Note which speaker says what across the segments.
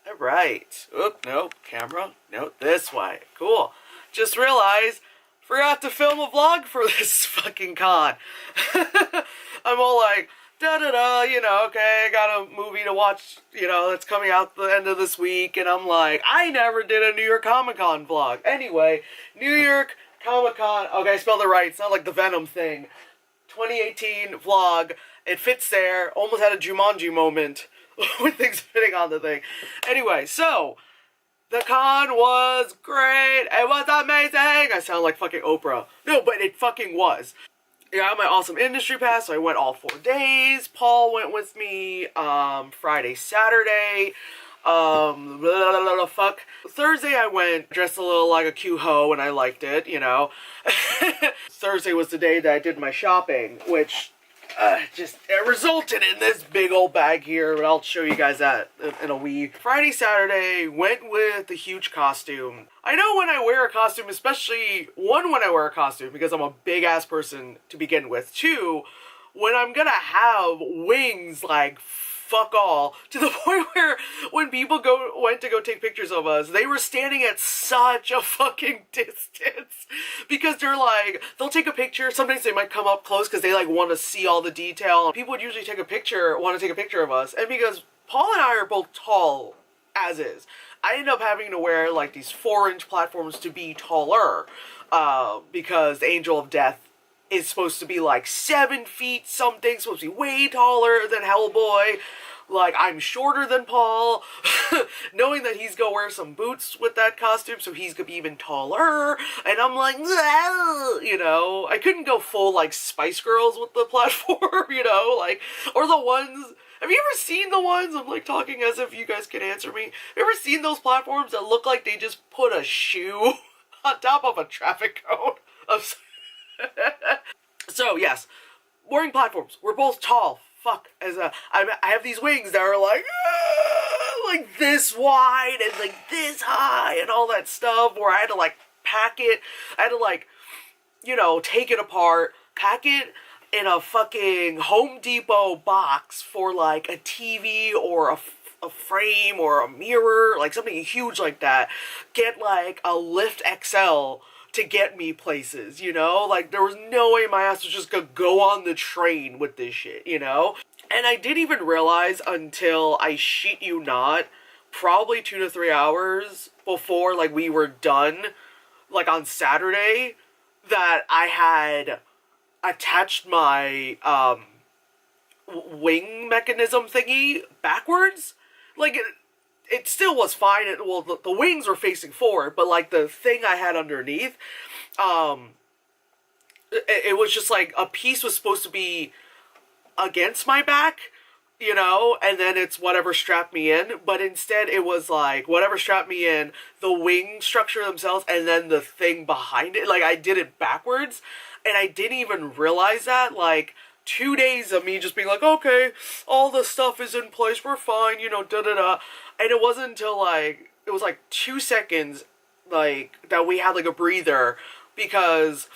Speaker 1: All right. Oop, nope. Camera. Nope. This way. Cool. Just realized, forgot to film a vlog for this fucking con. I'm all like, da-da-da, you know, okay, I got a movie to watch, you know, that's coming out the end of this week, and I'm like, I never did a New York Comic Con vlog. Anyway, New York Comic Con, okay, I spelled it right, it's not like the Venom thing. 2018 vlog, it fits there, almost had a Jumanji moment with things fitting on the thing. Anyway, so, the con was great, it was amazing! I sound like fucking Oprah. No, but it fucking was. Yeah, I have my awesome industry pass, so I went all 4 days. Paul went with me, Friday, Saturday, fuck. Thursday I went dressed a little like a Q-ho, and I liked it, you know. Thursday was the day that I did my shopping, which, it resulted in this big old bag here, but I'll show you guys that in a week. Friday, Saturday, went with the huge costume. I know when I wear a costume, especially, one, when I wear a costume, because I'm a big-ass person to begin with. Two, when I'm gonna have wings, like, fuck all, to the point where when people went to go take pictures of us, they were standing at such a fucking distance, because they're like, they'll take a picture, sometimes they might come up close because they like want to see all the detail. People would usually want to take a picture of us, and because Paul and I are both tall, as is, I ended up having to wear like these 4-inch platforms to be taller, because the Angel of Death is supposed to be like 7 feet something, supposed to be way taller than Hellboy. Like, I'm shorter than Paul, knowing that he's gonna wear some boots with that costume, so he's gonna be even taller, and I'm like, you know, I couldn't go full, like, Spice Girls with the platform, you know, like, or the ones, have you ever seen the ones, I'm, like, talking as if you guys can answer me, have you ever seen those platforms that look like they just put a shoe on top of a traffic cone? So, yes, wearing platforms, we're both tall. Fuck, I have these wings that are like this wide and like this high and all that stuff, where I had to like pack it, I had to like, you know, take it apart, pack it in a fucking Home Depot box for like a TV or a frame or a mirror, like something huge like that, get like a Lift XL to get me places, you know? Like, there was no way my ass was just gonna go on the train with this shit, you know? And I didn't even realize until, I shit you not, probably 2 to 3 hours before, like, we were done, like, on Saturday, that I had attached my, wing mechanism thingy backwards. Like, it still was fine. Well, the wings were facing forward, but, like, the thing I had underneath, it was just, like, a piece was supposed to be against my back, you know, and then it's whatever strapped me in, but instead it was, like, whatever strapped me in, the wing structure themselves, and then the thing behind it. Like, I did it backwards, and I didn't even realize that, like, 2 days of me just being like, okay, all the stuff is in place, we're fine, you know, da-da-da. And it wasn't until, like, it was, like, 2 seconds, like, that we had, like, a breather, because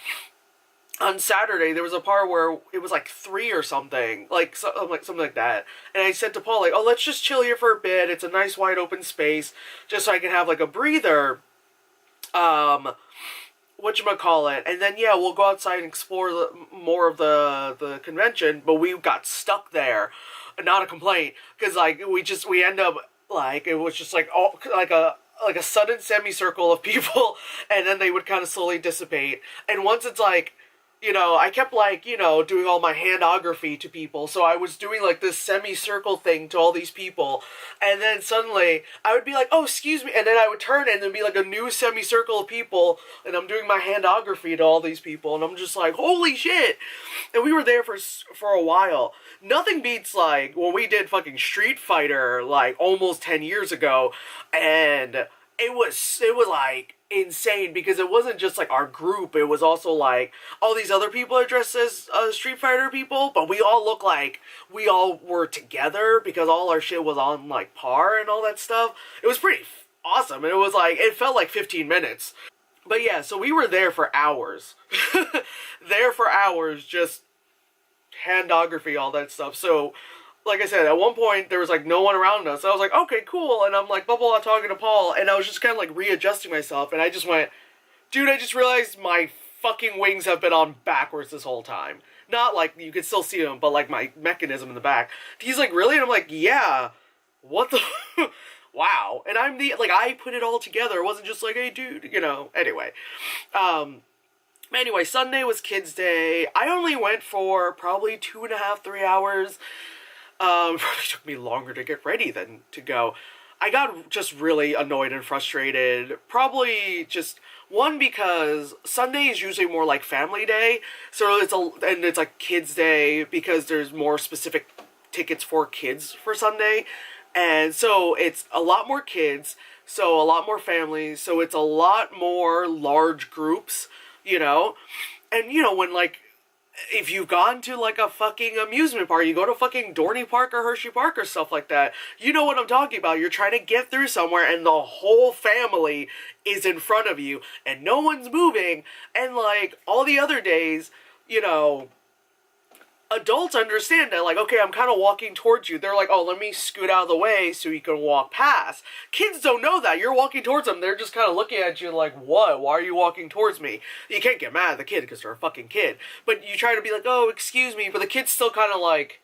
Speaker 1: on Saturday, there was a part where it was, like, 3 or something, like, something like that. And I said to Paul, like, oh, let's just chill here for a bit, it's a nice wide open space, just so I can have, like, a breather, whatchamacallit, and then, yeah, we'll go outside and explore more of the convention, but we got stuck there. Not a complaint, because, like, we end up, like, it was just, like, all, like a sudden semicircle of people, and then they would kind of slowly dissipate, and once it's, like, you know, I kept, like, you know, doing all my handography to people, so I was doing, like, this semicircle thing to all these people, and then suddenly, I would be like, oh, excuse me, and then I would turn, and there'd be, like, a new semicircle of people, and I'm doing my handography to all these people, and I'm just like, holy shit, and we were there for a while. Nothing beats, like, when we did fucking Street Fighter, like, almost 10 years ago, and it was, like, insane, because it wasn't just, like, our group, it was also, like, all these other people are dressed as Street Fighter people, but we all look like we all were together, because all our shit was on, like, par and all that stuff. It was pretty awesome, and it was, like, it felt like 15 minutes. But yeah, so we were there for hours. There for hours, just handography, all that stuff. So, like I said, at one point there was like no one around us. I was like, okay, cool. And I'm like, blah, blah, blah, talking to Paul. And I was just kind of like readjusting myself. And I just went, dude, I just realized my fucking wings have been on backwards this whole time. Not like you could still see them, but like my mechanism in the back. He's like, really? And I'm like, yeah. What the? Wow. And I'm the, like, I put it all together. It wasn't just like, hey, dude, you know. Anyway. Anyway, Sunday was Kids Day. I only went for probably 2.5, 3 hours. It probably took me longer to get ready than to go. I got just really annoyed and frustrated. Probably just, one, because Sunday is usually more like family day. So it's like Kids Day because there's more specific tickets for kids for Sunday. And so it's a lot more kids, so a lot more families, so it's a lot more large groups, you know? And, you know, when, like, if you've gone to, like, a fucking amusement park, you go to fucking Dorney Park or Hershey Park or stuff like that, you know what I'm talking about. You're trying to get through somewhere, and the whole family is in front of you, and no one's moving, and, like, all the other days, you know, adults understand that, like, okay, I'm kind of walking towards you. They're like, oh, let me scoot out of the way so you can walk past. Kids don't know that. You're walking towards them. They're just kind of looking at you like, what? Why are you walking towards me? You can't get mad at the kid because they're a fucking kid. But you try to be like, oh, excuse me. But the kid's still kind of like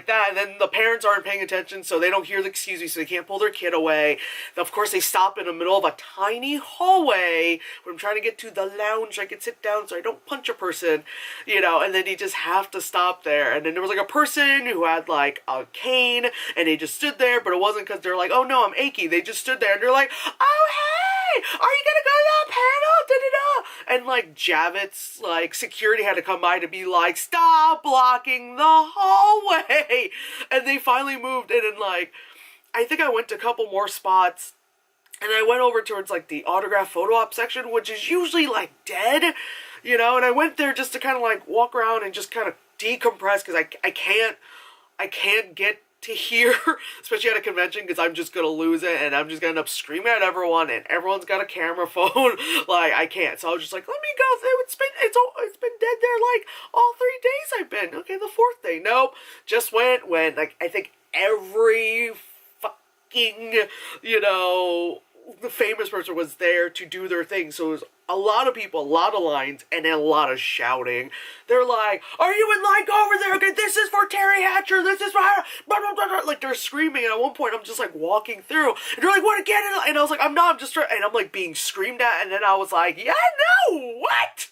Speaker 1: that, and then the parents aren't paying attention, so they don't hear the excuse me, so they can't pull their kid away. Of course, they stop in the middle of a tiny hallway when I'm trying to get to the lounge. I can sit down so I don't punch a person, you know, and then you just have to stop there. And then there was like a person who had like a cane, and they just stood there, but it wasn't because they're like, oh no, I'm achy. They just stood there, and they're like, oh hey, are you gonna go to that panel? Da-da-da. And like Javits, like security had to come by to be like, stop blocking the hallway. And they finally moved in, and like, I think I went to a couple more spots, and I went over towards like the autograph photo op section, which is usually like dead, you know, and I went there just to kind of like walk around and just kind of decompress, because I can't get to here, especially at a convention, because I'm just gonna lose it, and I'm just gonna end up screaming at everyone, and everyone's got a camera phone. Like, I can't. So I was just like, let me go. It's been dead there like all 3 days I've been. Okay, the 4th day. Nope. Just went when, like, I think every fucking, you know, the famous person was there to do their thing. So it was a lot of people, a lot of lines, and a lot of shouting. They're like, are you in line? Go over there. Okay, this is for Terry Hatcher. This is for her. Blah, blah, blah, blah. Like, they're screaming, and at one point, I'm just, like, walking through. And they're like, what, get it? And I was like, I'm not, I'm just trying. And I'm, like, being screamed at, and then I was like, yeah, no, what?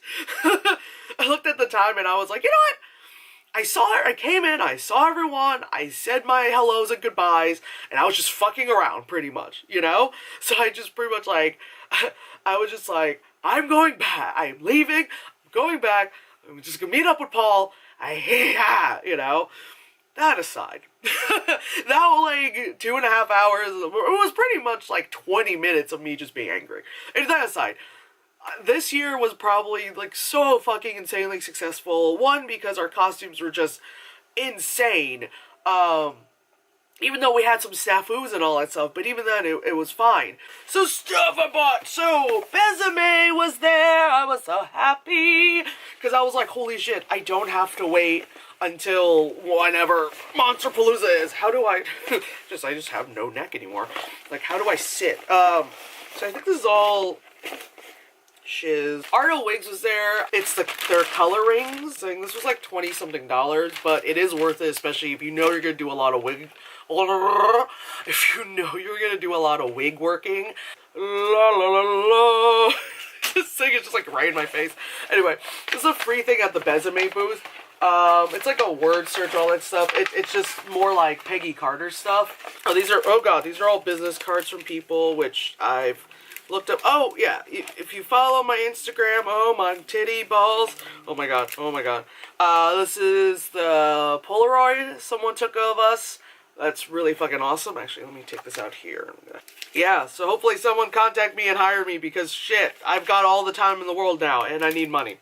Speaker 1: I looked at the time, and I was like, you know what? I came in, I saw everyone, I said my hellos and goodbyes, and I was just fucking around, pretty much, you know? So I just pretty much, like, I was just like, I'm going back, I'm leaving, I'm going back, I'm just gonna meet up with Paul, you know? That aside, that, like, 2.5 hours, it was pretty much, like, 20 minutes of me just being angry. And that aside, this year was probably, like, so fucking insanely successful. One, because our costumes were just insane. Even though we had some snafus and all that stuff, but even then, it was fine. So, stuff I bought. So, Besame was there. I was so happy. Because I was like, holy shit, I don't have to wait until whenever Monsterpalooza is. How do I... I just have no neck anymore. Like, how do I sit? So, I think this is all... shiz. Arto Wigs was there. It's their color rings. I think this was like $20-something, but it is worth it, especially if you know you're gonna do a lot of wig. If you know you're gonna do a lot of wig working. La la la la. This thing is just like right in my face. Anyway, this is a free thing at the Besame booth. It's like a word search, all that stuff. It's just more like Peggy Carter stuff. Oh, these are all business cards from people, which I've looked up. Oh, yeah, if you follow my Instagram, oh, my titty balls. Oh, my God. Oh, my God. This is the Polaroid someone took of us. That's really fucking awesome. Actually, let me take this out here. Yeah, so hopefully someone contact me and hire me, because shit, I've got all the time in the world now, and I need money.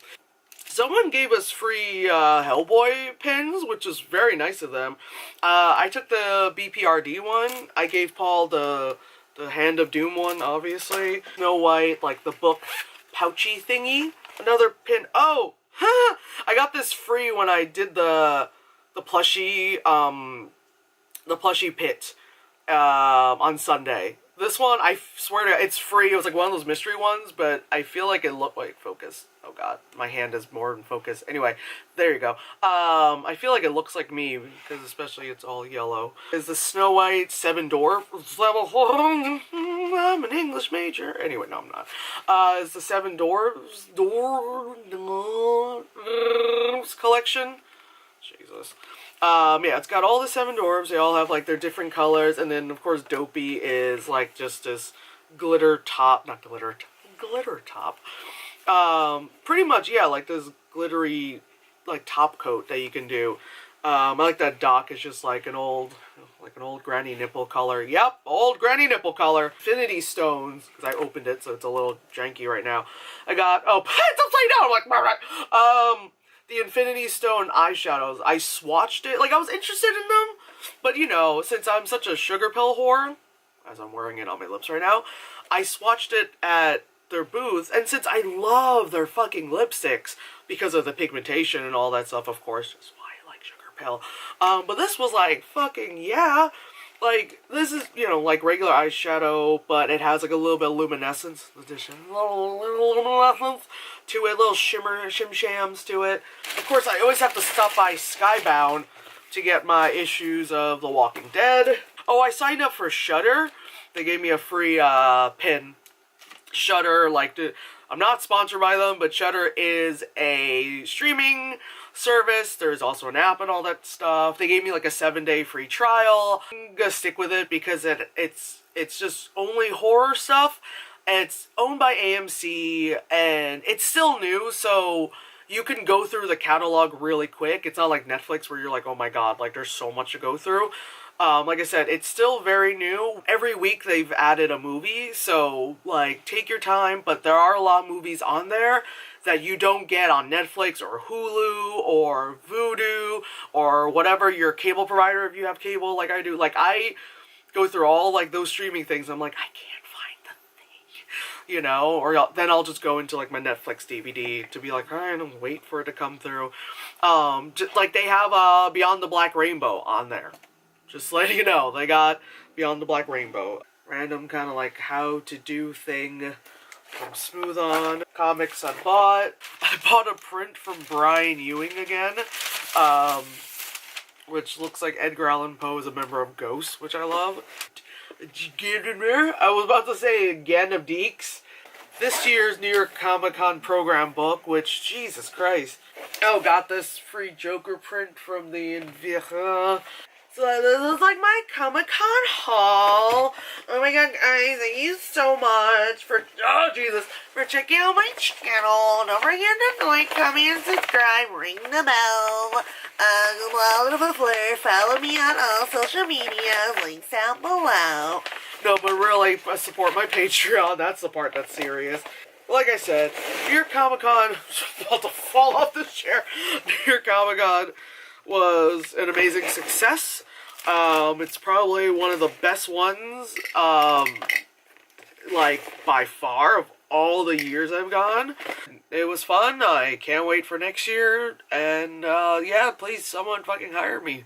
Speaker 1: Someone gave us free Hellboy pins, which is very nice of them. I took the BPRD one. I gave Paul the Hand of Doom one, obviously. Snow White, like the book pouchy thingy. Another pin. Oh! I got this free when I did the plushie the plushie pit on Sunday. This one, I swear to God, it's free. It was like one of those mystery ones, but I feel like it looked like focus. Oh god, my hand is more in focus. Anyway, there you go. I feel like it looks like me because especially it's all yellow. Is the Snow White 7 Dwarfs level? I'm an English major. Anyway, no, I'm not. Is the 7 Dwarfs collection? Jesus. Yeah, it's got all the 7 dwarves. They all have like their different colors, and then of course Dopey is like just this glitter top, not glitter top. Pretty much, yeah, like this glittery like top coat that you can do. I like that Doc is just like an old granny nipple color. Yep, old granny nipple color. Infinity Stones, because I opened it, so it's a little janky right now. I got, oh, it's upside down. I'm like, the Infinity Stone eyeshadows, I swatched it. Like, I was interested in them, but, you know, since I'm such a sugar pill whore, as I'm wearing it on my lips right now, I swatched it at their booth, and since I love their fucking lipsticks, because of the pigmentation and all that stuff, of course, that's why I like sugar pill, but this was like, fucking, yeah, like, this is, you know, like regular eyeshadow, but it has like a little bit of luminescence, addition, little luminescence to it, little shimmer, shim-shams to it. Of course, I always have to stop by Skybound to get my issues of The Walking Dead. Oh, I signed up for Shudder. They gave me a free pin. Shudder, like, I'm not sponsored by them, but Shudder is a streaming service. There's also an app and all that stuff. They gave me like a 7-day free trial. I'm gonna stick with it because it's just only horror stuff. It's owned by AMC and it's still new, so you can go through the catalog really quick. It's not like Netflix where you're like, oh my god, like there's so much to go through. Like I said, it's still very new. Every week they've added a movie, so like take your time, but there are a lot of movies on there that you don't get on Netflix or Hulu or Vudu or whatever your cable provider, if you have cable like I do. Like I go through all like those streaming things. I'm like, I can't find the thing, you know, or then I'll just go into like my Netflix DVD to be like, alright, and wait for it to come through. Just like they have Beyond the Black Rainbow on there. Just letting you know, they got Beyond the Black Rainbow. Random kind of like how to do thing from Smooth On. Comics I bought. I bought a print from Brian Ewing again. Which looks like Edgar Allan Poe is a member of Ghost, which I love. Did you get in there? I was about to say again of Deeks. This year's New York Comic Con program book, which, Jesus Christ. Oh, got this free Joker print from the Invira. So this is like my Comic-Con haul. Oh my god, guys, thank you so much for, oh Jesus, for checking out my channel. Don't forget to like, comment, and subscribe, ring the bell, go to the flare, follow me on all social media, links down below. No, but really, support my Patreon, that's the part that's serious. Like I said, New York Comic-Con, about to fall off this chair, New York Comic-Con was an amazing success. It's probably one of the best ones, like, by far, of all the years I've gone. It was fun. I can't wait for next year. And, yeah, please, someone fucking hire me.